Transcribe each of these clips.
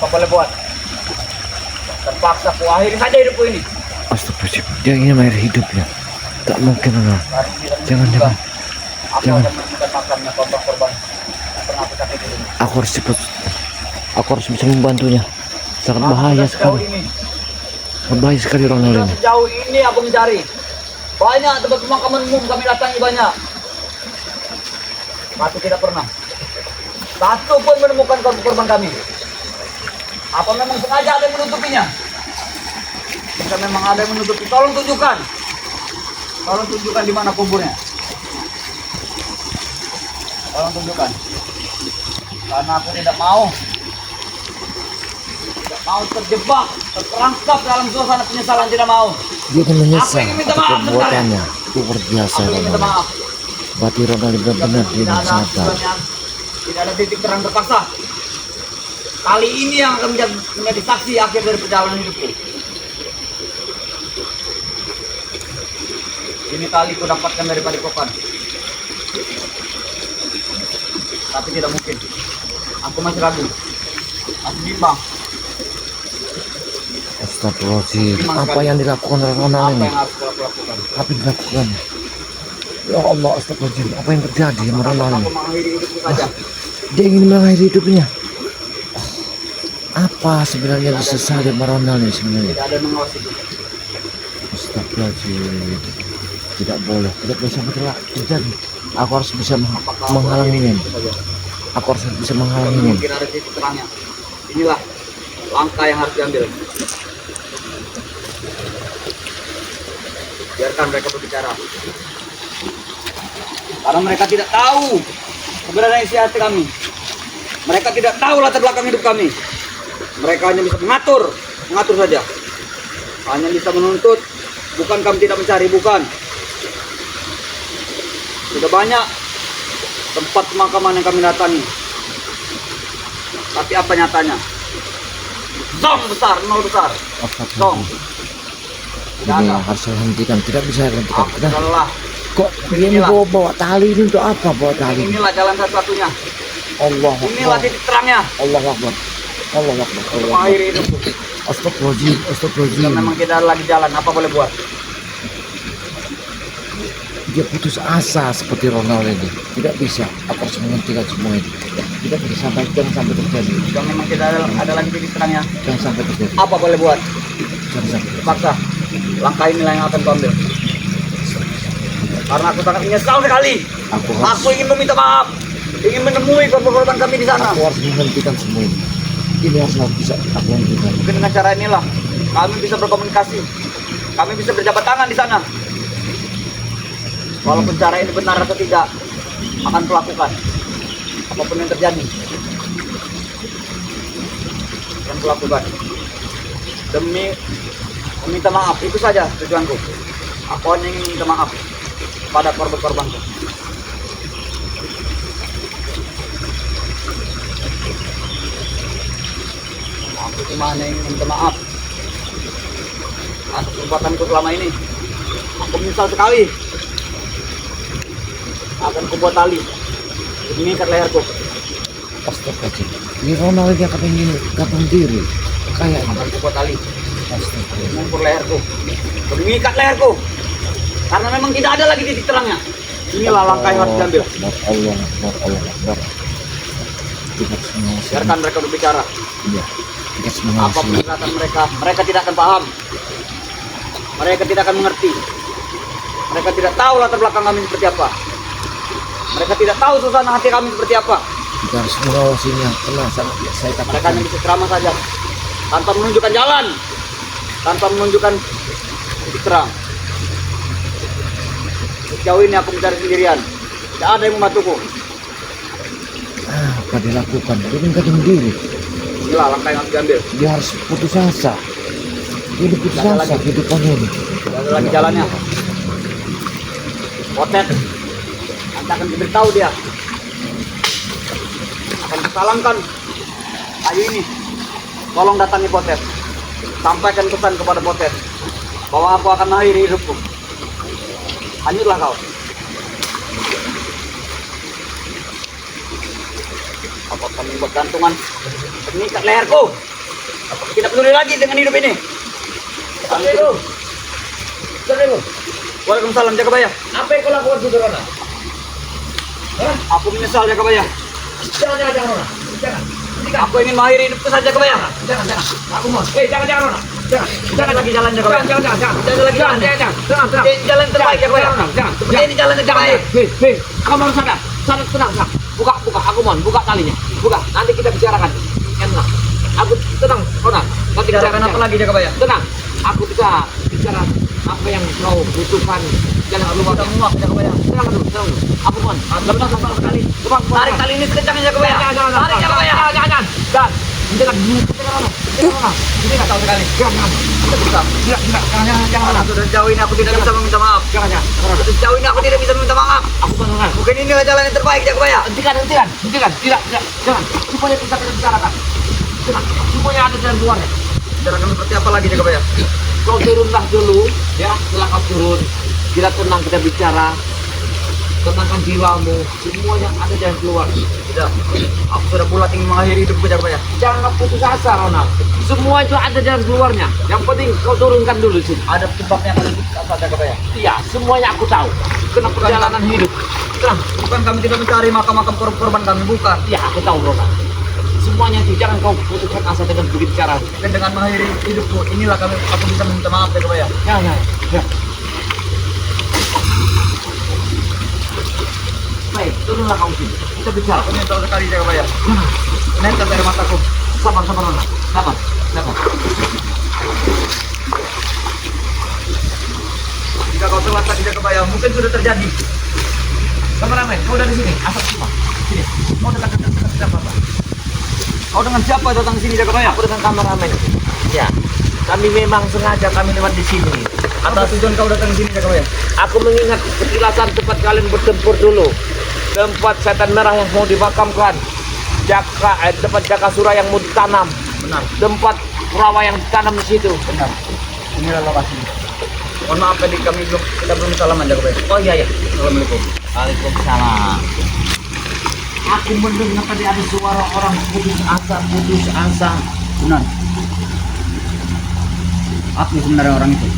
Apa boleh buat? Terpaksa ku akhiri saja hidupku ini. Astagfirullahaladzim, dia ingin air hidupnya. Tak mungkin, Ronald. Jangan, jangan. Aku Jangan. akan memberikan makannya korban-korban yang pernah aku sakiti ini. Aku harus cepat. Aku harus bisa membantunya. Sangat bahaya Sejauh sekali. ini, Berbahaya sekali Ronald ini. sejauh ini aku mencari. Banyak tempat pemakaman umum kami datangi banyak. Tapi tidak pernah. Satu pun menemukan korban kami. Apa memang sengaja ada yang menutupinya? Jika memang ada yang menutupi, tolong tunjukkan. Tolong tunjukkan di mana kuburnya. Tolong tunjukkan. Karena aku tidak mau terjebak, terperangkap dalam suasana penyesalan, tidak mau. Dia akan menyesal Aku ingin minta atas maaf perbuatannya. Luar biasa Aku ingin minta Ronald. maaf. Berarti Ronald benar-benar dia Tidak ada sadar. aturan, tidak ada titik terang terpaksa. Kali ini yang akan menjadi saksi akhir dari perjalanan hidupku. Ini tali ku dapatkan dari Padepokan. Tapi tidak mungkin. Aku masih ragu. Masih bimbang. Astagfirullahaladzim. Apa yang dilakukan oleh Ronald Apa ini? yang harus aku lakukan? Apa yang dilakukan? Ya Allah, astagfirullahaladzim. Apa yang terjadi sama Ronald ini? Aku mengakhiri hidupku saja. Dia ingin mengakhiri hidupnya. Apa sebenarnya yang disesali sama Ronald ini sebenarnya? Tidak ada yang mengawasi itu. Astagfirullahaladzim. Tidak boleh sampai terjadi. Aku harus bisa menghalanginya. Aku harus bisa menghalanginya. Mungkin ada titik terangnya. Inilah langkah yang harus diambil. Biarkan mereka berbicara. Karena mereka tidak tahu keberadaan isi hati kami. Mereka tidak tahu latar belakang hidup kami. Mereka hanya bisa mengatur saja. Hanya bisa menuntut. Bukan kami tidak mencari, bukan. Sudah banyak tempat pemakaman yang kami datangi. Tapi apa nyatanya? Zong besar, nol besar. Zong. Tidak Ini ada. harus saya hentikan. Tidak bisa saya hentikan. Aku sudah lelah. Kok dia ini bawa tali ini untuk apa? Bawa tali. Inilah jalan satu-satunya. Allah Inilah Akbar. titik terangnya. Allah Akbar. Allah Akbar. Untuk Allah Akbar. mengakhiri hidupku. Astagfirullahaladzim. Jika Astagfirullahaladzim. memang tidak ada lagi jalan, apa boleh buat? Dia putus asa seperti Ronald ini. Tidak bisa. Aku harus menghentikan semua ini. Tidak bisa jangan sampai terjadi. Jika memang tidak ada lagi titik terangnya, Jangan sampai terjadi. apa boleh buat? Jangan sampai. Terpaksa. Langkah inilah yang akan kuambil. Karena aku sangat menyesal sekali. Aku ingin meminta maaf. Ingin menemui korban-korban kami di sana. Aku harus menghentikan semua ini. Ini harus bisa aku hentikan. Mungkin dengan cara inilah kami bisa berkomunikasi. Kami bisa berjabat tangan di sana. Walaupun cara ini benar atau tidak, akan kulakukan. Apapun yang terjadi, akan kulakukan. Demi meminta maaf, itu saja tujuanku. Aku hanya ingin minta maaf pada korban-korbanku. Aku cuma hanya ingin minta maaf atas perbuatanku selama ini. Aku menyesal sekali. Akan kubuat tali mengikat leherku. Astagfirullahaladzim. Ini Ronald ini akan ingin gantung diri. Kayaknya. Akan kubuat tali Astagfirullah. mengukur leherku, mengikat leherku. Karena memang tidak ada lagi titik terangnya. Inilah langkah yang harus diambil. Allah Akbar. Allah Akbar. Kita harus mengawasi. Biarkan mereka berbicara. Iya. Kita harus Apa mengawasi. penjelasan mereka tidak akan paham. Mereka tidak akan mengerti. Mereka tidak tahu latar belakang kami seperti apa. Mereka tidak tahu suasana hati kami seperti apa. Kita harus mengawasinya. Karena saya takut. Mereka hanya bisa ceramah saja, tanpa menunjukkan jalan, tanpa menunjukkan titik terang. Sejauh ini aku mencari sendirian. Tidak ada yang membantuku. Apa dia lakukan? Dia ingin gantung diri. Inilah langkah yang harus diambil. Dia harus putus asa. Dia udah putus Tidak ada asa lagi. kehidupannya ini. Tidak ada lagi jalannya. Potet, nanti akan diberitahu dia. Akan disalangkan kayu ini. Tolong datangi Potet. Sampaikan pesan kepada Potet bahwa aku akan mengakhiri hidupku. Hanyutlah kau. Apa kamu buat gantungan mengikat leherku? Apakah tidak peduli lagi dengan hidup ini? Assalamualaikum. Assalamualaikum. Waalaikumsalam Jakabaya. Apa yang kau lakukan itu, Rona? Hah? Aku menyesal Jakabaya. Jangan, Rona. Jangan. Aku ingin mengakhiri hidupku saja Jakabaya. Jangan. Aku mohon. Jangan, Rona. Jangan lagi jalan Jakabaya. Jangan lagi jalan. Jangan. Ini jalan terbaik Jakabaya. Jangan. Seperti ini jalan terbaik. Hei, kamu harus sadar. Tenang. Buka. Aku mohon, buka talinya. Buka. Nanti kita bicarakan. Tenang. Aku tenang, Rona. Nanti kita Bicarakan apa lagi Jakabaya? Tenang. Aku bisa bicara apa yang kau butuhkan. Jangan keluar. Kita menguap Jakabaya. Tenang dulu. Aku mohon. Lepas sekali. Tarik tali ini sekencangnya Jakabaya. Tarik Jakabaya. Jangan. Jangan tahu sekali. Jangan. Jangan. Sudah sejauh ini aku tidak bisa meminta maaf. Jangan. Sudah sejauh ini aku tidak bisa meminta maaf. Aku tenang. Mungkin inilah jalan yang terbaik Jakabaya. Hentikan. Tidak. Jangan. Semuanya kita bicarakan. Tenang. Semuanya ada jalan keluarnya. Bicarakan seperti apa lagi Jakabaya? Kau turunlah dulu, ya. Setelah kau turun, kita tenang, kita bicara. Tenangkan jiwamu. Semuanya ada jalan keluar. Tidak. Aku sudah bulat ingin mengakhiri hidupku Jakabaya. Jangan putus asa, Ronald. Semua itu ada jalan keluarnya. Yang penting kau turunkan dulu sini. Ada sebabnya kalau putus asa Jakabaya. Iya, semuanya aku tahu. Kena perjalanan hidup. Tenang. Bukan kami tidak mencari makam-makam korban kami, bukan. Iya, aku tahu, Ronald. Semuanya itu jangan kau putuskan asa dengan begitu cara. Dan dengan mengakhiri hidupku, inilah aku bisa meminta maaf Jakabaya. Jangan. Baik, turunlah kau sini. Kita bicara. Aku menyesal sekali Jakabaya. Menetes dari mataku. Sabar, Ronald. Sabar. Jika kau telat tadi Jakabaya, mungkin sudah terjadi. Kameramen, kau dari sini. Asap semua. Sini. Kau dekat apa? Kau dengan siapa datang ke sini Jakabaya? Aku dengan kameramen. Ya. Kami memang sengaja kami lewat di sini. Atas tujuan kau datang ke sini Jakabaya? Aku mengingat sekilasan tempat kalian bertempur dulu. Tempat setan merah yang mau dimakamkan. Tempat Jakasura yang mau ditanam. Benar. Tempat rawa yang ditanam di situ. Benar. Inilah lokasi. Mohon maaf tadi kita belum salaman Jakabaya. Oh iya. Assalamualaikum. Waalaikumsalam. Aku mendengar tadi ada suara orang putus asa. Benar. Aku sebenarnya orang itu.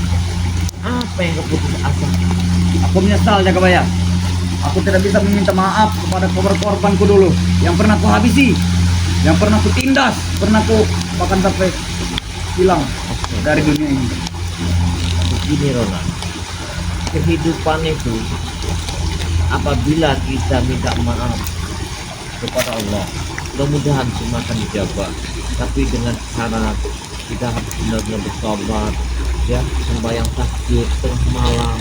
Apa yang keputus asa? Aku menyesal Jakabaya. Aku tidak bisa meminta maaf kepada korban-korbanku dulu yang pernah ku habisi, yang pernah ku tindas, pernah ku bahkan sampai hilang dari dunia ini. Begini, Ronald. Kehidupan itu apabila kita minta maaf kepada Allah, mudah-mudahan semua akan dijaga. Tapi dengan cara kita harus benar-benar bersabar, ya, sembahyang tahajud tengah malam.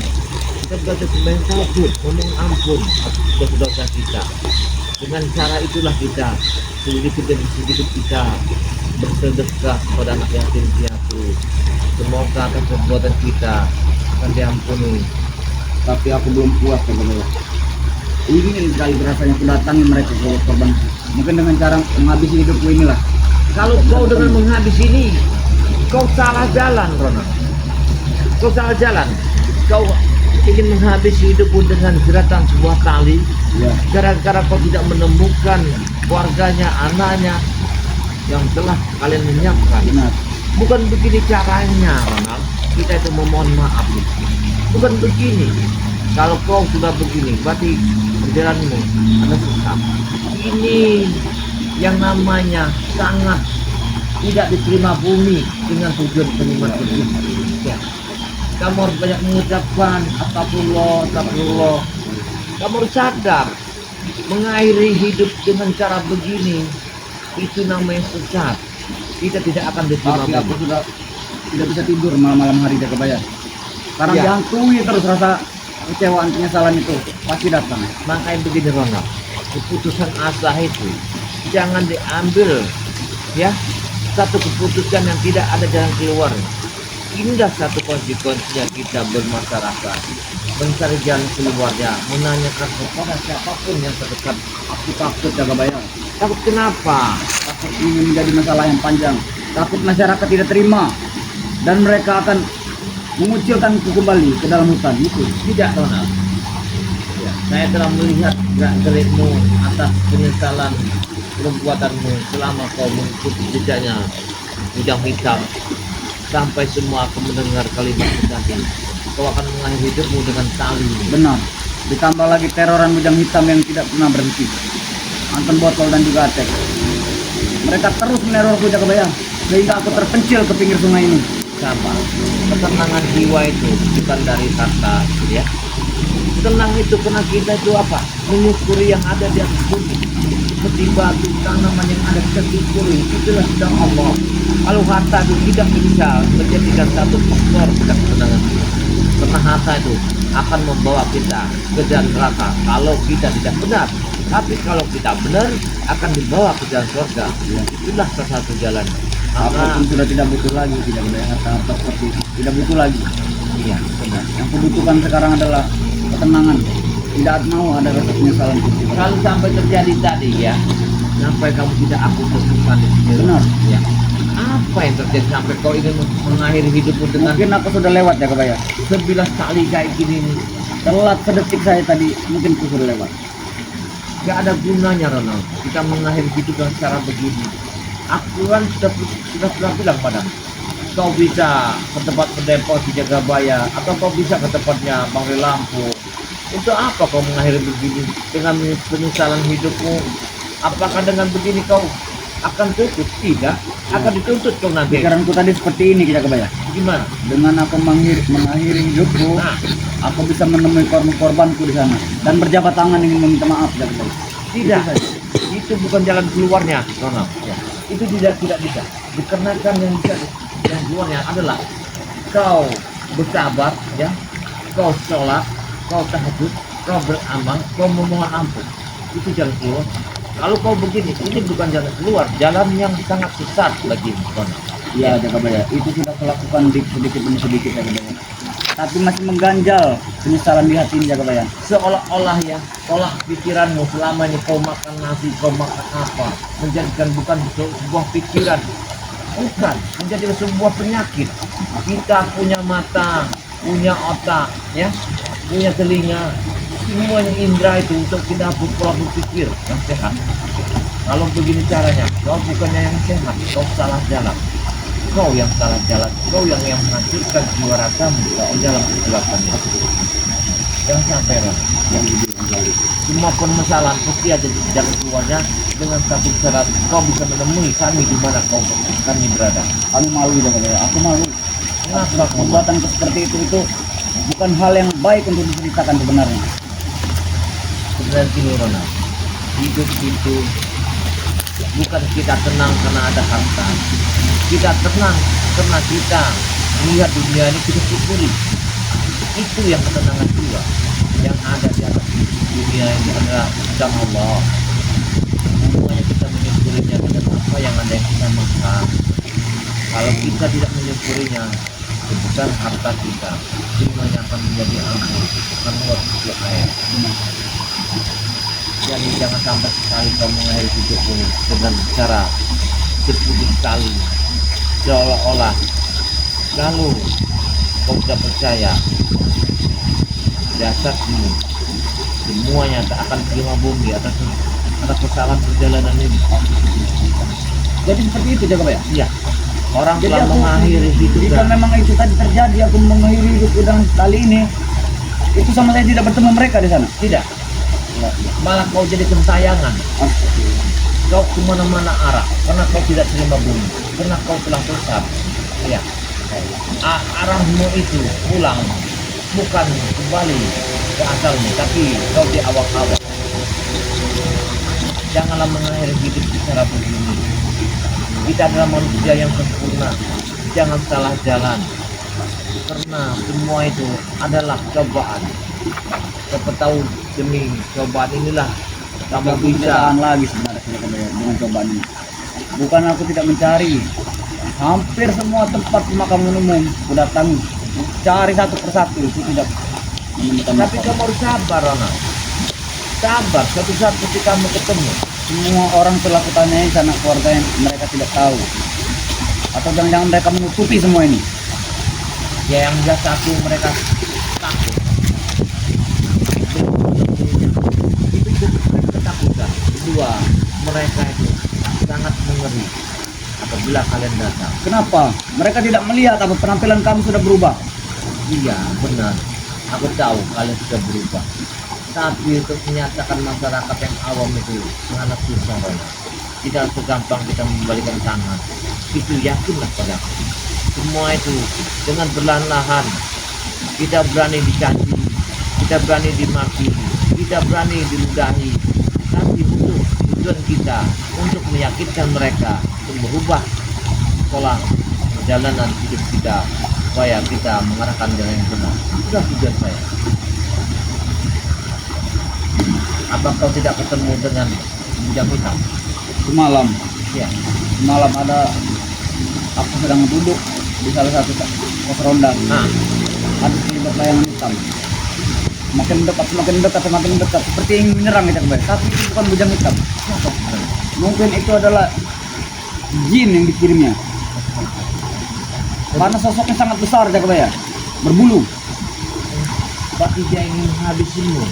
Kita belajar sembahyang tahajud, ngomong ampun atas dosa-dosa kita. Dengan cara itulah kita sedikit demi sedikit kita bersedekah kepada anak yatim piatu. Semoga atas perbuatan kita akan diampuni. Tapi aku belum puas Jakabaya. Ingin sekali rasanya ku datangi mereka ke korban. Mungkin dengan cara menghabisi hidupku inilah. Kalau kau dengan menghabis ini, kau salah jalan, Ronald. Kau salah jalan. Kau ingin menghabisi hidupmu dengan jeratan sebuah tali, Ya. gara-gara kau tidak menemukan keluarganya, anaknya yang telah kalian menyiapkan. Benar. Bukan begini caranya, Ronald. Kita itu memohon maaf. Bukan begini. Kalau kau sudah begini, berarti perjalananmu ada sesat. Ini yang namanya sangat tidak diterima bumi dengan tujuan penyembuhan begitu. Ya. Kamu harus banyak mengucapkan astagfirullah. Kamu harus sadar mengakhiri hidup dengan cara begini itu namanya sesat. Kita tidak akan diterima Tapi aku bumi. sudah tidak bisa tidur malam-malam hari Jakabaya. Karena Ya. dihantui terus rasa kecewaan penyesalan itu pasti datang. Makanya begini, Ronald, keputusan asa itu jangan diambil, ya, satu keputusan yang tidak ada jalan keluar. Indah satu konsekuensinya kita bermasyarakat, mencari jalan keluarnya, menanyakan kepada siapapun yang terdekat. Aku takut Jakabaya. Takut kenapa? Takut ini menjadi masalah yang panjang. Takut masyarakat tidak terima dan mereka akan mengucilkanku kembali ke dalam hutan itu. Tidak, Ronald. Ya, saya telah melihat gerak-gerikmu atas penyesalan perbuatanmu selama kau mengikuti jejaknya bujang hitam, sampai semua akan mendengar kalimat tadi. Kau akan mengakhiri hidupmu dengan tali. Benar. Ditambah lagi teroran bujang hitam yang tidak pernah berhenti. Anton Botol dan juga Aceh. Mereka terus menerorku Jakabaya, sehingga aku terpencil ke pinggir sungai ini. Sama. Ketenangan jiwa itu bukan dari harta, ya. Tenang itu karena kita itu apa? Menyukuri yang ada di atas bumi. Seperti batu tanaman yang ada kita syukuri, itulah sedang Allah. Kalau harta itu tidak bisa menjadikan satu faktor ketenangan kita. Karena harta itu akan membawa kita ke jalan neraka kalau kita tidak benar. Tapi kalau kita benar akan dibawa ke jalan surga. Itulah salah satu jalan. Apapun sudah tidak butuh lagi, tidak ada harta seperti itu. Tidak butuh lagi. Iya, benar. Yang kubutuhkan sekarang adalah ketenangan. Tidak mau ada rasa penyesalan. Kalau sampai terjadi tadi ya, sampai kamu tidak aku temukan di sini. Benar. Ya. Apa yang terjadi sampai kau ingin mengakhiri hidupmu dengan Mungkin aku sudah lewat ya Kebaya. sebilas tali kayak gini nih? Telat sedetik saya tadi, mungkin aku sudah lewat. Gak ada gunanya Ronald. Kita mengakhiri hidup dengan cara begini. Aku kan sudah bilang padamu. Kau bisa ke tempat pendepo di Jagabaya atau kau bisa ke tempatnya Bang Lampu. Untuk apa kau mengakhiri begini dengan penyesalan hidupmu? Apakah dengan begini kau akan tutup? Tidak, akan dituntut kau nanti. Pikiranku tadi seperti ini kita Kebaya. Gimana? Dengan aku mengakhiri hidupku, Nah, aku bisa menemui korbanku di sana dan berjabat tangan ingin meminta maaf ya Kebaya. tidak. Itu bukan jalan keluarnya, Ronald. Ya. Itu tidak bisa. Dikarenakan yang bisa yang keluarnya adalah kau bersabar, ya. Kau sholat, kau tahajud, kau beramal, kau memohon ampun. Itu jalan keluar. Kalau kau begini, ini bukan jalan keluar, jalan yang sangat sesat bagi Ronald. Iya Jakabaya, itu sudah kulakukan sedikit demi sedikit Jakabaya. Tapi masih mengganjal penyesalan di hati ini Jakabaya. Seolah-olah ya, olah pikiranmu selama ini kau makan nasi, kau makan apa, menjadikan bukan sebuah pikiran, bukan menjadi sebuah penyakit. Kita punya mata, punya otak, ya, punya telinga, semuanya indera itu untuk kita pola berpikir yang sehat. Kalau begini caranya, kau bukannya yang sehat, kau salah jalan. Kau yang salah jalan, kau yang menghancurkan jiwa ragamu di dalam kegelapan itu. Jangan sampai yang semua permasalahan pasti ada di jalan keluarnya dengan satu syarat, kau bisa menemui kami di mana kami berada. Kami malu Jakabaya, aku malu. Kenapa kau Perbuatan seperti itu bukan hal yang baik untuk diceritakan sebenarnya. sebenarnya gini Ronald, hidup itu bukan kita tenang karena ada harta, kita tenang karena kita melihat dunia ini kita syukuri. Itu yang ketenangan jiwa yang ada di atas dunia ini adalah sedang Allah. Semuanya kita menyukurinya dengan apa yang ada yang kita makan. Kalau kita tidak menyukurinya, bukan harta kita, semuanya akan menjadi abu, akan buat air. Jadi jangan sampai sekali kau mengakhiri hidupmu dengan cara sepuluh kali, seolah-olah lalu kau tidak percaya jasadmu semuanya tak akan terima bumi atas kesalahan perjalanan ini. Jadi seperti itu Jakabaya. Iya, orang Jadi telah aku mengakhiri hidup jika memang itu tadi terjadi, aku mengakhiri hidupku dengan kali ini, itu sama saya tidak bertemu mereka di sana. tidak, malah kau jadi kentayangan. Kau kemana-mana arah karena kau tidak terima bumi, karena kau telah sesat. Ya, arahmu itu pulang, bukan kembali ke asalmu, tapi kau di awal-awal. Janganlah mengakhiri hidup secara begini. Kita adalah manusia yang sempurna. Jangan salah jalan, karena semua itu adalah cobaan. Siapa tahu demi cobaan inilah kamu Aku tidak bisa. tahan lagi sebenarnya Jakabaya dengan cobaan ini. Bukan aku tidak mencari, hampir semua tempat pemakaman umum aku datangi, cari satu persatu, itu tidak menemukan Tapi apa-apa. kamu harus sabar, Ronald. Sabar, suatu saat ketika kamu ketemu. Semua orang telah kutanyai sana keluarga yang mereka tidak tahu, atau jangan-jangan mereka menutupi semua ini. Ya yang jelas satu mereka takut. Itu ketakutan. Kedua, mereka itu sangat mengeri apabila kalian datang. Kenapa? Mereka tidak melihat apa penampilan kamu sudah berubah. Iya, benar. Aku tahu kalian sudah berubah. Tapi untuk menyatakan masyarakat yang awam itu sangat susah, Ronald. Tidak segampang kita membalikan tangan. Itu yakinlah padaku. Semua itu dengan perlahan-lahan. Kita berani dicaci, kita berani dimaki, kita berani diludahi. Tapi untuk tujuan kita, untuk meyakinkan mereka, untuk merubah pola perjalanan hidup kita, supaya kita mengarahkan jalan yang benar. Itulah tujuan saya. Apa kau tidak ketemu dengan bujang hitam? Semalam, Ya. semalam aku sedang duduk di salah satu pos ronda. Nah, Ada terlibat bayangan hitam. Semakin dekat, seperti ingin menyerang kita kembali. Tapi itu bukan bujang hitam. siapa sebenarnya? Mungkin itu adalah jin yang dikirimnya. Karena sosoknya sangat besar, Jakabaya. Berbulu. Berarti dia ingin menghabisimu,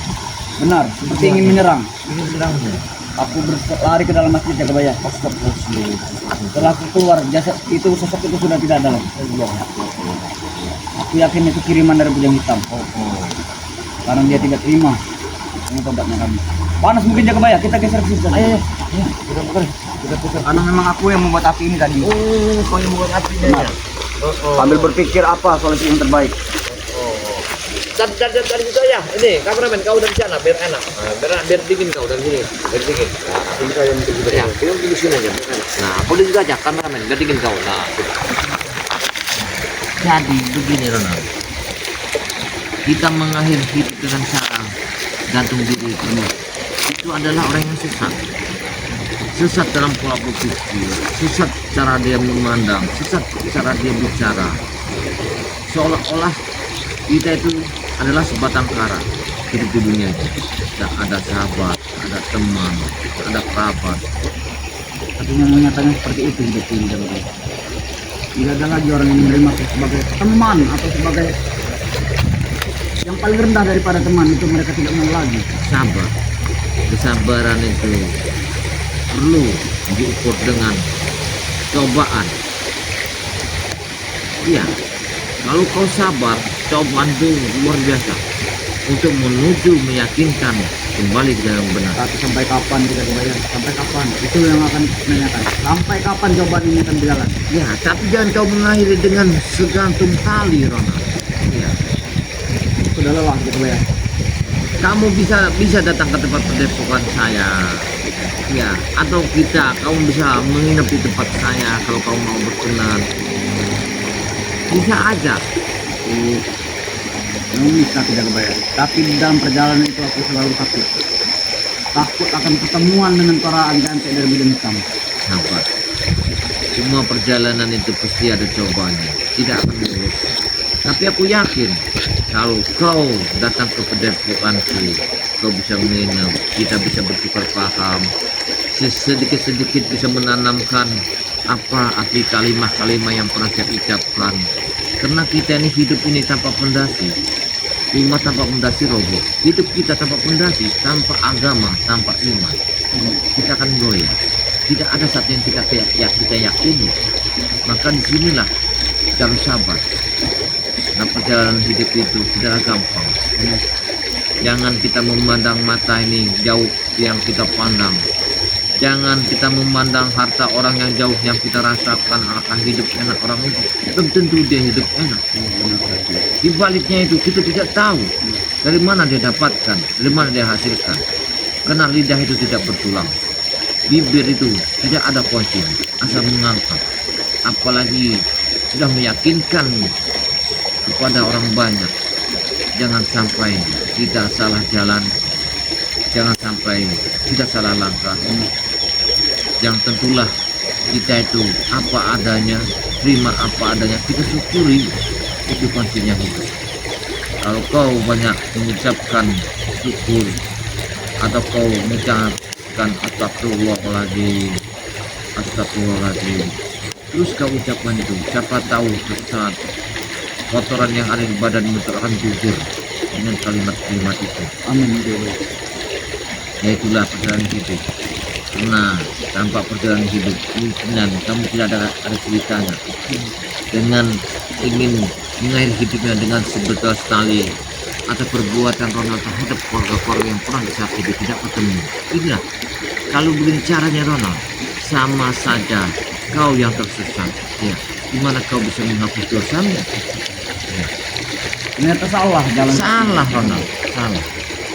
Benar, seperti ingin menyerang. ingin serangmu. Aku berlari ke dalam masjid, Jakabaya. Astagfirullah. Setelah aku keluar, jasad itu, sosok itu sudah tidak ada lagi. Aku yakin itu kiriman dari bujang hitam. Karena dia tidak terima dengan tobatnya kami. Panas mungkin, Jakabaya. Kita geser ke situ. Ayo, kita bukan, kita bukan. Karena memang aku yang membuat api ini tadi. Oh, kau yang buat apinya ya? Sambil berpikir apa solusi yang terbaik. Dan juga ya, ini kameramen kau dari sana biar enak. Nah, biar dingin kau dari sini, biar dingin. Nah, ini saya yang juga ya, kita di sini aja. Biar enak. Nah, boleh juga aja kameramen, biar dingin kau. Nah, sudah. Jadi begini Ronald, kita mengakhiri hidup dengan cara gantung diri itu adalah orang yang sesat dalam pola berpikir, sesat cara dia memandang, sesat cara dia bicara, seolah-olah kita itu adalah sebatang kara hidup di dunia ini. Dan ada sahabat, ada teman, ada kerabat. Artinya nyatanya seperti itu hidup ini, Jakabaya. Tidak ada lagi orang yang menerima aku sebagai teman atau sebagai yang paling rendah daripada teman. Itu mereka tidak mau lagi. Sabar, kesabaran itu perlu diukur dengan cobaan. Iya, kalau kau sabar, cobaan itu luar biasa untuk menuju meyakinkan kembali ke dalam benar. Tapi sampai kapan kita dibayar? Sampai kapan? Itu yang akan menanyakan. Sampai kapan cobaan ini akan berjalan? Ya, tapi jangan kau mengakhiri dengan segantung tali, Ronald. Ya, Sudah lelah, Jakabaya. kamu bisa datang ke tempat pendepokan saya. Ya, atau kamu bisa menginap di tempat saya kalau kamu mau berkenan. Bisa aja. Bisa tidak kebayang. Tapi di dalam perjalanan itu aku selalu takut. Takut akan pertemuan dengan para anjantek dari bidang hitam. Sabar. Semua perjalanan itu pasti ada cobanya. Tidak akan mulus. Tapi aku yakin kalau kau datang ke padepokanku, kau bisa menginap, kita bisa bertukar paham, sedikit-sedikit bisa menanamkan apa arti kalimat-kalimat yang pernah saya ucapkan. Karena kita ini hidup ini tanpa pondasi, rumah tanpa pondasi roboh. Hidup kita tanpa pondasi, tanpa agama, tanpa iman, kita akan goyah. Tidak ada satu yang kita yakini. Maka disinilah kita harus sabar. Nah, perjalanan hidup itu tidak gampang. Jangan kita memandang mata ini jauh yang kita pandang. Jangan kita memandang harta orang yang jauh yang kita rasakan akan hidup enak orang itu. Belum tentu dia hidup enak. Di baliknya itu kita tidak tahu dari mana dia dapatkan, dari mana dia hasilkan. Karena lidah itu tidak bertulang. Bibir itu tidak ada kunci, asal mengangkat. Apalagi sudah meyakinkan kepada orang banyak. Jangan sampai kita salah jalan, jangan sampai kita salah langkah. Yang tentulah kita itu apa adanya, terima apa adanya, kita syukuri, itu kuncinya hidup. Kalau kau banyak mengucapkan syukur atau kau mengucapkan astagfirullahaladzim, astagfirullahaladzim, terus kau ucapkan itu, siapa tahu saat kotoran yang ada di badan itu akan gugur dengan kalimat-kalimat itu. Amin. Ya itulah perjalanan hidup. Nah, tanpa perjalanan hidup kemungkinan kamu tidak ada ceritanya. Dengan ingin mengakhiri hidupnya dengan sebetul sekali atau perbuatan Ronald terhadap keluarga-keluarga yang pernah disakiti tidak ketemu. Inilah kalau begini caranya Ronald, sama saja kau yang tersesat. Ya, gimana kau bisa menghapus dosamu? Ya. Ternyata salah jalan. Salah Ronald, salah.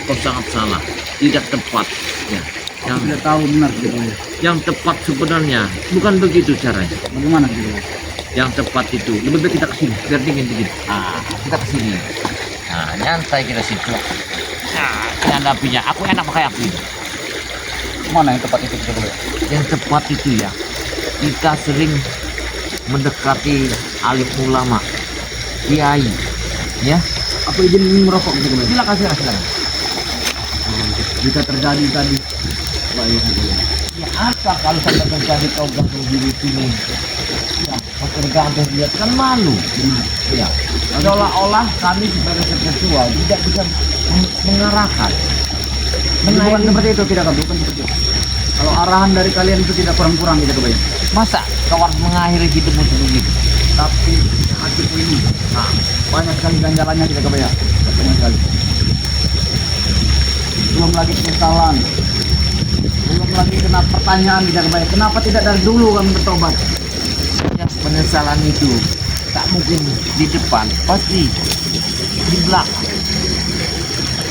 Kau sangat salah, tidak tepat. Ya. Yang tidak tahu benar gitu. Yang tepat sebenarnya bukan begitu caranya. Bagaimana gitu? Yang tepat itu lebih baik kita kesini biar dingin dikit. Nah, kita kesini. Nah, nyantai kita situ. Nah, ini ada apinya. Aku enak pakai api. Mana yang tepat itu kita boleh? Yang tepat itu ya, kita sering mendekati alim ulama, kiai, ya. Aku izin merokok gitu boleh? Silakan, silakan. Jika terjadi tadi, Ya apa kalau sampai terjadi kau gantung diri sini? Ya, kau tergantung lihat kan malu. Ya, seolah-olah kami sebagai ketua tidak bisa mengarahkan. bukan seperti itu, tidak bukan seperti itu. Kalau arahan dari kalian itu tidak kurang-kurang gitu kebayang. Masa kau harus mengakhiri hidupmu begitu? Tapi hatiku ini, banyak sekali ganjalannya tidak kebayang. Banyak sekali. Belum lagi penyesalan, belum lagi kena pertanyaan tidak kebayang. Kenapa tidak dari dulu kami bertobat? Ya, penyesalan itu tak mungkin di depan, pasti di belakang.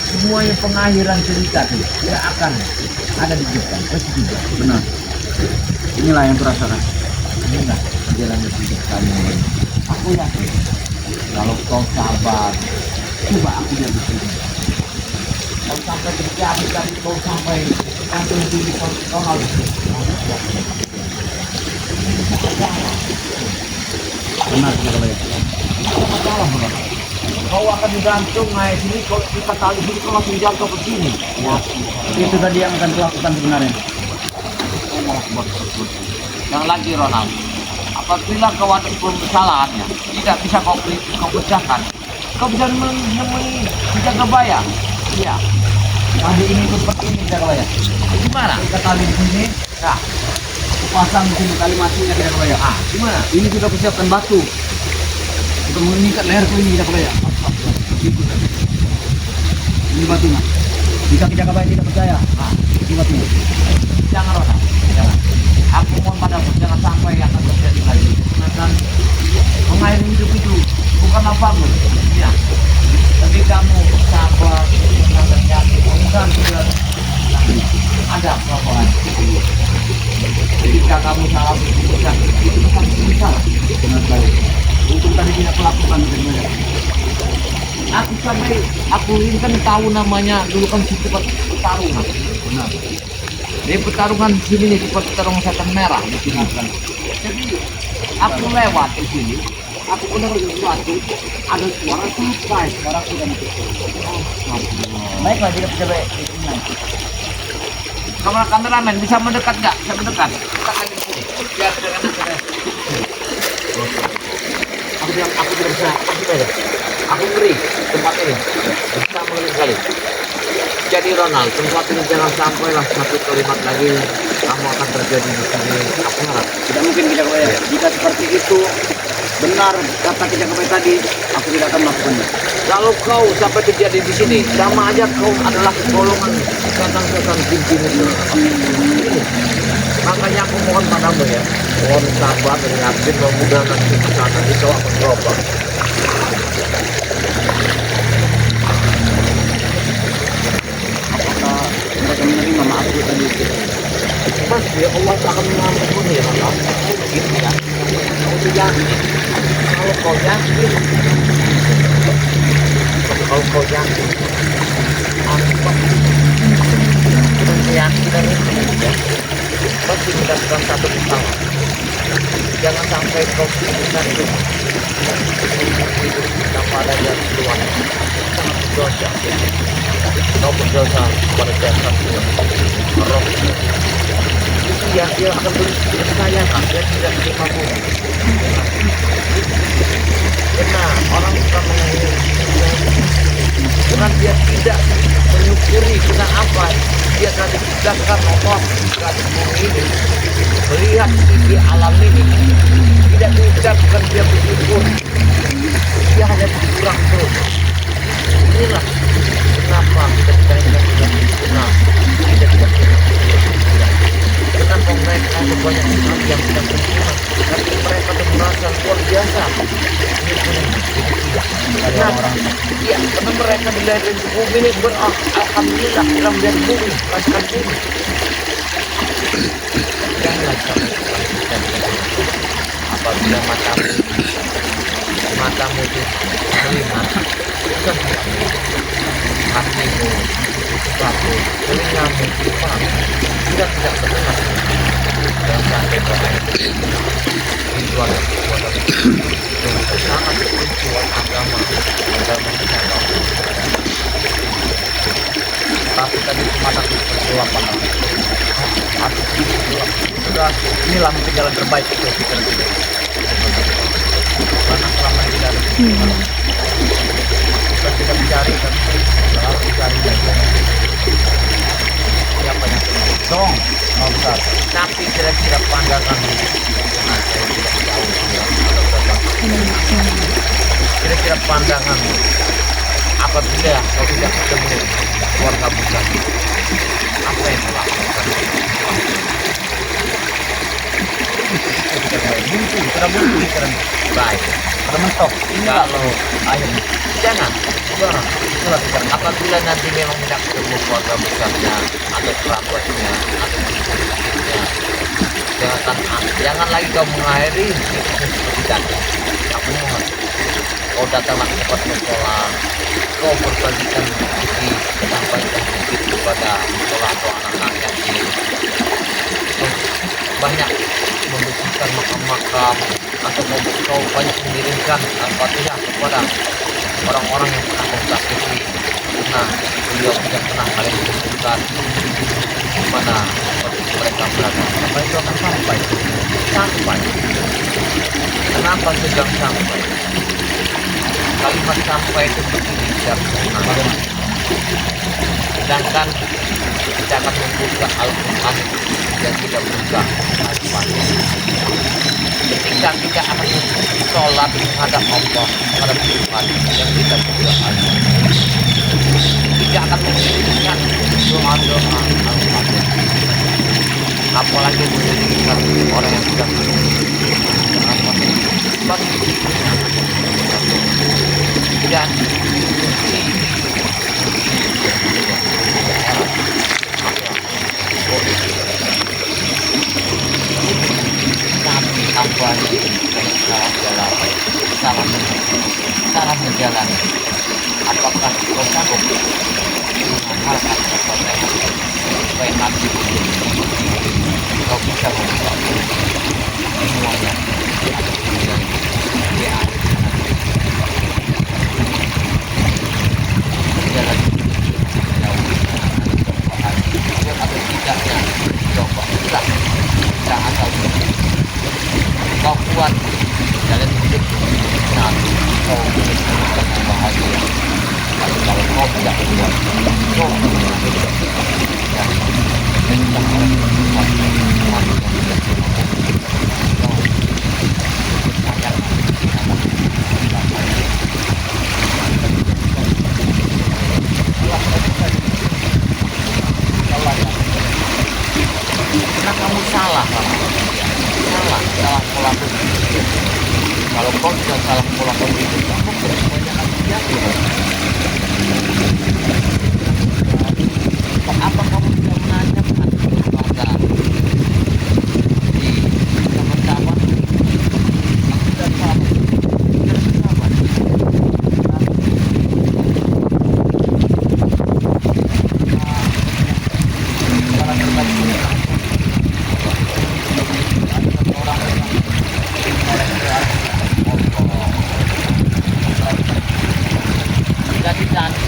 Semuanya pengakhiran cerita itu tidak akan ada di depan, pasti tidak. Benar. Inilah yang terasakan. Inilah jalan hidup kamu. Aku yakin kalau kau sabar, coba aku lihat di sini. Kau sampai terjadi tadi, kau sampai kantung diri kau harus. Benar tidak kebayang. Masalah benar. Kau akan digantung naik sini, kalau kita tali sini kau langsung jatuh ke sini. Ya. Itu tadi yang akan dilakukan sebenarnya. Kau malah buat tersebut. Yang lagi Ronald, apabila kau ada kesalahannya, tidak bisa kau pecahkan, kau bisa menemui menjaga bayar. Iya. Tadi ini seperti ini tidak kebayang. Gimana? Kita tali di sini, Nah, aku pasang di sini tali matinya tidak kebayang. gimana? Ini sudah persiapkan batu untuk mengikat leherku ini tidak kebayang. Ini batunya. Jika tidak kebayang tidak percaya, ini batunya. Jangan Ronald, jangan. Aku mohon padamu, jangan sampai yang akan terjadi lagi. Karena mengakhiri hidup itu bukanlah bagus. Ya. Tapi kamu sabar, dan yakin, bukan tidak ada perubahan. Ketika kamu salah berpikir, itu bukan salah. Benar sekali. Untung tadi tidak melakukan itu sebenarnya. Aku ini kan tahu namanya dulu kan si tempat pertarungan. Benar. Jadi pertarungan di sini nih tempat pertarungan setan merah di sini kan. Jadi aku lewat di sini, aku benar sesuatu ada suara sampai Sekarang sudah mati. oh, Baiklah tidak percaya. kameramen bisa mendekat nggak? Bisa mendekat. Dekat lagi di sini. Biar dengan aku tidak bisa. Aku ngeri tempat ini. Bisa mengeri sekali. Jadi Ronald, tempat ini jangan sampailah satu kalimat lagi kamu akan terjadi di sini. Aku harap. Tidak mungkin tidak kebayang. Jika seperti itu benar kata tidak kebayang tadi, aku tidak akan melakukannya. Kalau kau sampai terjadi di sini, sama aja kau adalah golongan setan-setan jin-jin itu. Makanya aku mohon padamu ya, mohon sabar dan yakin mudah-mudahan nanti nanti kau akan berubah. Apakah mereka menerima maafku tadi? Pasti Allah akan mengampuni ya Allah. Gitu ya. Kau yakin, kalau kau yakin, apa dengan keyakinan itu ya, pasti kita sedang satu kesalahan. Jangan sampai kau pikirkan itu hidup tanpa ada jalan keluar. Sangat berdosa. Kau berdosa kepada jasad Tuhan. Roh itu ya, dia akan percayakan, dia tidak terima Tuhan. Benar, orang suka mengakhiri bukan dia tidak menyukuri, bukan apa dia telah diciptakan Allah di bumi ini, melihat isi alam ini, tidak diucapkan dia bersyukur, dia hanya berkurang terus. Inilah kenapa kita tidak pernah kita tidak pernah. Kenapa mereka itu banyak sekali yang tidak sempurna, tapi mereka itu merasa luar biasa. Kenapa? Ya, karena mereka dilahirkan di bumi ini alhamdulillah dalam dari bumi, rasakan bumi. Janganlah sampai kita apabila matamu itu melihat, bukan hatimu bagus, telingamu paham, tidak terdengar. Dan sampai berakhir itu adalah perbuatan yang sangat bertujuan agama kita tahu. Tapi tadi mata bergelap hati bergelap. Sudah inilah mungkin jalan terbaik itu kita karena selama ini tidak ada kita tidak mencari kan selalu mencari siapa yang dong mau besar tapi kira-kira pandangan kira-kira pandangan apabila kau tidak ketemu keluarga besar apa yang kau lakukan? Sudah buntu sekarang baik mentok kalau ayam jangan apabila nanti memang tidak ketemu keluarga besarnya atau kerabatnya atau istrinya jangan lagi kau mengakhiri seperti tadi. Aku mohon kau datanglah cepat ke sekolah, kau berbagikan rezeki, sampaikan sedikit kepada sekolah atau anak-anak yatim, banyak membersihkan makam-makam atau kau banyak mengirimkan Al-Fatihah kepada orang-orang yang pernah kau sakiti karena beliau tidak pernah kalian kumpulkan di mana mereka berada. Apa itu akan sampai? Kenapa sedang sampai? Kalimat sampai itu begini sedangkan kita akan membuka Al-Quran dan tidak buka Al-Fatihah. Ketika kita akan sholat menghadap Allah, menghadap Tuhan yang kita berdoa, kita akan mengirimkan doa-doa Al-Fatihah. Apalagi mengirimkan orang yang sudah dan tapi salah menjalani. Apakah kau sanggup menghalalkan sesuatu supaya hati kau bisa membuka semuanya jalan atau tidaknya coba kita asal kau kuat dalam hidup nah kau akan bahagia. Tapi kalau kau tidak kuat kau dan kita harus kuat karena kamu salah pola pikir. Kalau kau sudah salah pola pikir, kamu berkebanyakan hati-hati. Apa kamu tidak menanyakan kepada di teman-teman? Aku sudah salah.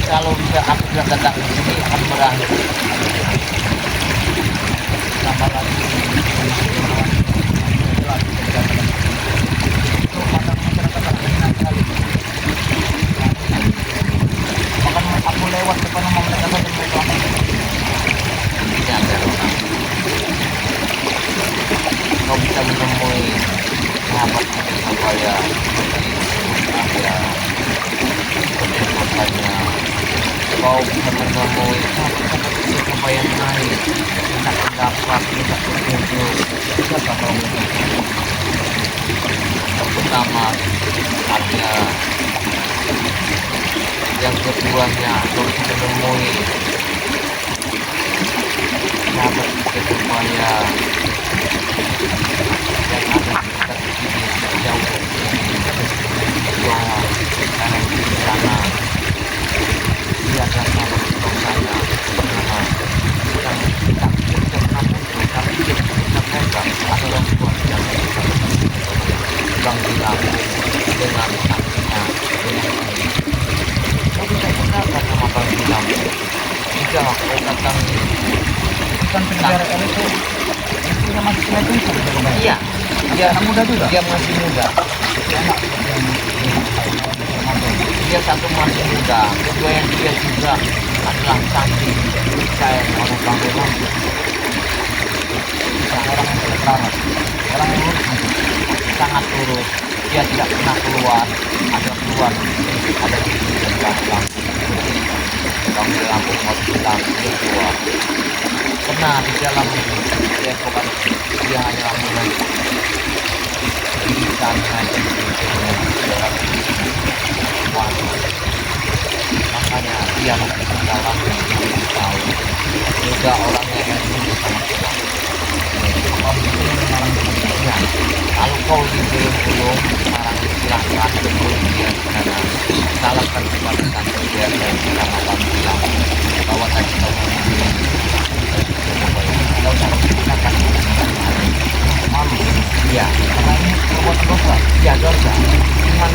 Kalau bisa aku sudah datang ke sini akan berakhir sama lagi bahkan aku lewat depan rumah mereka saja ada makanya kau bisa menemui satu siapa yang naik tidak dapat tidak petunjuk siapa kau yang pertama ada yang keduanya kau bisa menemui sahabat supaya yang ada di dekat sini jauh bahwa karena di sana dia ada sahabat untuk saya bernama yang tak pernah muncul tapi dia bisa mereka adalah sebuah yang Bang bilang dengan saksinya kau bisa kenalkan nama Bang bilang jika kau datang Bukan penjara itu sudah masih itu iya dia anak muda juga. dia masih muda dia satu masih muda kedua yang dia juga adalah cantik saya orang bangga Orang yang sederhana, orang yang lurus gitu. sangat lurus dia tidak pernah keluar ada di belakang kami di Lampung hospital dia keluar pernah di dalam Depok dia hanya mulai di sana makanya dia masih dalam tahu juga orangnya yang ya, kalau kau di belum sekarang silahkan sebelum dia karena salahkan kepada tante dia dan sama kamu bilang bahwa tadi kau tidak usah menggunakan malu ya karena ini perbuatan dosa ya dosa iman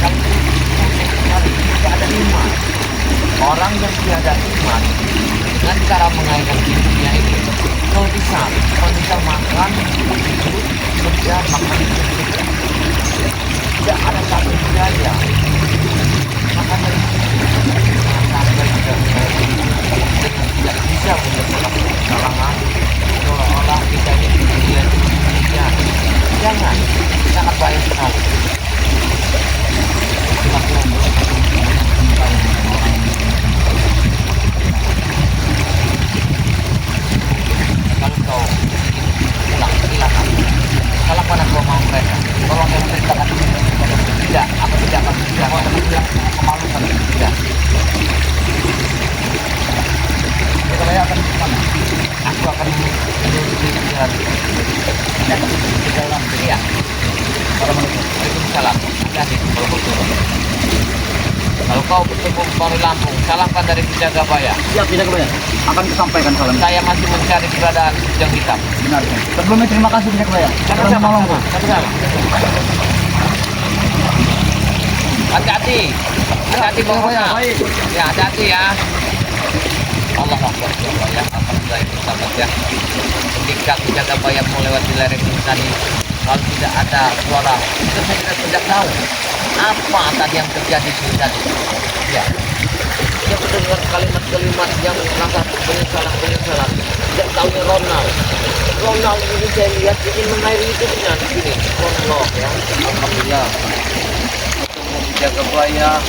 kamu tidak ada iman orang yang tiada iman dengan cara mengaitkan hidupnya ini kau bisa makan kerja makan tidak ada satu biaya makanya sampai tidak bisa menyelesaikan kesalahan seolah-olah kita ini kemudian jangan sangat baik sekali kalau kau pulang silakan kalau pada kau mau mereka tolong yang ceritakan tidak aku tidak akan bilang aku bilang memalukan tidak Saya akan ke sana. aku akan menuju jalan Saya akan ke dalam. iya Assalamualaikum. Waalaikumsalam hati-hati kalau kau turun kalau kau bertemu Polri Lampung salahkan dari penjaga baya Siap, tidak kebayang. Akan kusampaikan salam. saya masih mencari keberadaan Ujang Hitam Benar. Sebelumnya terima kasih tidak kebayang. Karena menolongku. hati-hati hati-hati Tidak Bang kebayang. Ronald. Baik. Ya hati-hati ya Allah Akbar ya alhamdulillah itu sahabat ya ketika penjaga bayam melewati lereng ini tadi kalau tidak ada suara itu saya tidak tahu apa tadi yang terjadi di sini tadi ya dia mendengar kalimat-kalimat yang rasa penyesalan tidak tahunya Ronald ini saya lihat ingin mengairi hidupnya di sini Ronald ya alhamdulillah ketemu penjaga bayam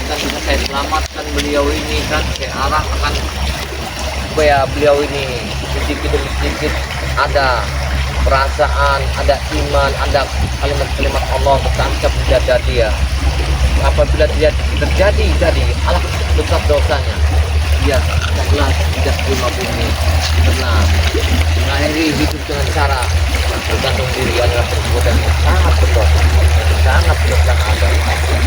dan bisa saya selamatkan beliau ini kan saya arahkan supaya beliau ini sedikit demi sedikit ada perasaan, ada iman, ada kalimat-kalimat Allah tertancap di dada dia. Apabila dia terjadi tadi alah besar dosanya dia jelas tidak terima bumi karena mengakhiri hidup dengan cara bergantung diri adalah perbuatan yang sangat berdosa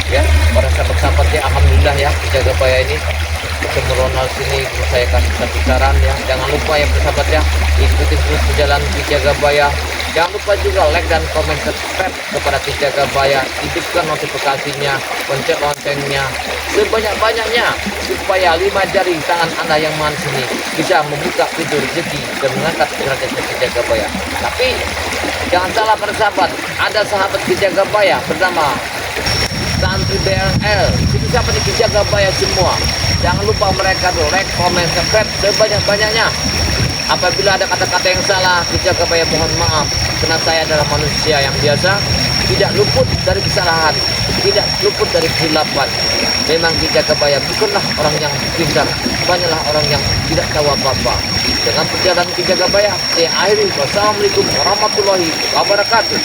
ya para sahabat-sahabat ya alhamdulillah ya penjaga baya ini ketemu Ronald sini saya kasih satu saran ya jangan lupa ya persahabat ya ikuti terus perjalanan penjaga baya jangan lupa juga like dan komen subscribe kepada penjaga baya hidupkan notifikasinya pencet loncengnya sebanyak-banyaknya supaya 5 jari tangan anda yang manis ini bisa membuka pintu rezeki dan mengangkat derajat penjaga baya tapi jangan salah persahabat ada sahabat penjaga baya bernama Santri BRL itu siapa nih penjaga baya semua jangan lupa mereka tuh like, comment, subscribe sebanyak-banyaknya apabila ada kata-kata yang salah penjaga baya mohon maaf karena saya adalah manusia yang biasa tidak luput dari kesalahan, tidak luput dari kesilapan. Memang Ki Jagabaya bukanlah orang yang pintar, banyaklah orang yang tidak tahu apa-apa. Dengan perjalanan Ki Jagabaya, saya akhiri. Wassalamualaikum warahmatullahi wabarakatuh.